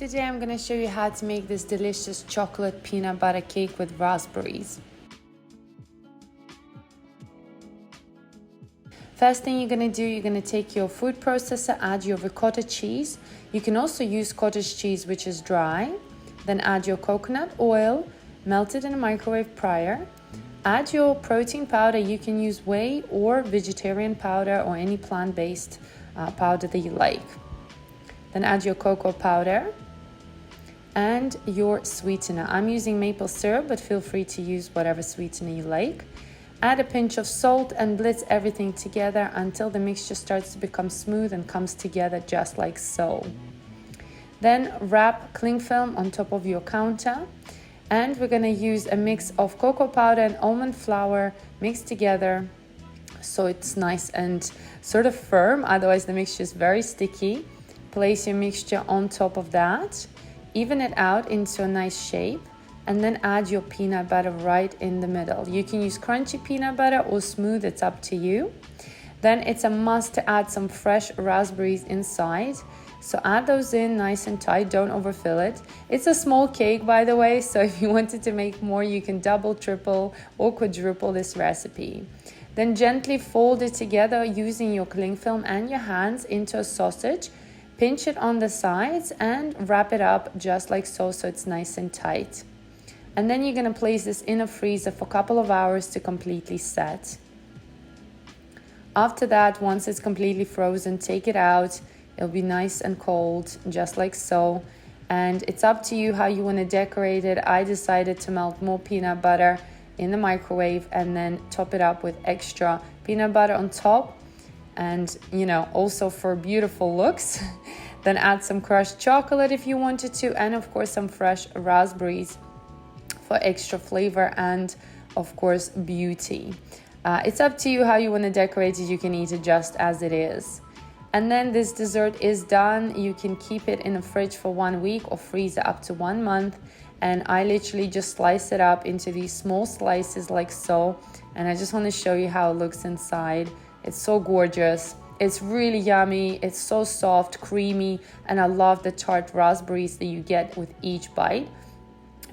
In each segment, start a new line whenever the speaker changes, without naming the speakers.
Today I'm going to show you how to make this delicious chocolate peanut butter cake with raspberries. First thing you're going to do, you're going to take your food processor, add your ricotta cheese. You can also use cottage cheese, which is dry. Then add your coconut oil, melt it in a microwave prior. Add your protein powder. You can use whey or vegetarian powder or any plant-based powder that you like. Then add your cocoa powder and your sweetener. I'm using maple syrup, but feel free to use whatever sweetener you like. Add a pinch of salt and blitz everything together until the mixture starts to become smooth and comes together just like so. Then wrap cling film on top of your counter, and we're going to use a mix of cocoa powder and almond flour mixed together so it's nice and sort of firm, otherwise the mixture is very sticky. Place your mixture on top of that, even it out into a nice shape, and then add your peanut butter right in the middle. You can use crunchy peanut butter or smooth, it's up to you. Then it's a must to add some fresh raspberries inside. So add those in nice and tight, don't overfill it. It's a small cake, by the way, so if you wanted to make more, you can double, triple, or quadruple this recipe. Then gently fold it together using your cling film and your hands into a sausage. Pinch it on the sides and wrap it up just like so it's nice and tight. And then you're going to place this in a freezer for a couple of hours to completely set. After that, once it's completely frozen, take it out. It'll be nice and cold, just like so. And it's up to you how you want to decorate it. I decided to melt more peanut butter in the microwave and then top it up with extra peanut butter on top. And also for beautiful looks. Then add some crushed chocolate if you wanted to, and of course some fresh raspberries for extra flavor and of course beauty. It's up to you how you want to decorate it. You can eat it just as it is. And then this dessert is done. You can keep it in the fridge for 1 week or freeze it up to 1 month. And I literally just slice it up into these small slices like so. And I just want to show you how it looks inside. It's so gorgeous. It's really yummy. It's so soft, creamy, and I love the tart raspberries that you get with each bite.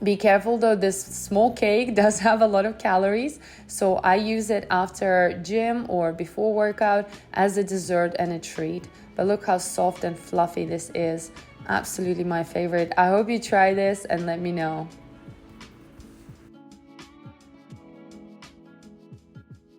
Be careful though, this small cake does have a lot of calories, so I use it after gym or before workout as a dessert and a treat. But look how soft and fluffy this is. Absolutely my favorite. I hope you try this and let me know.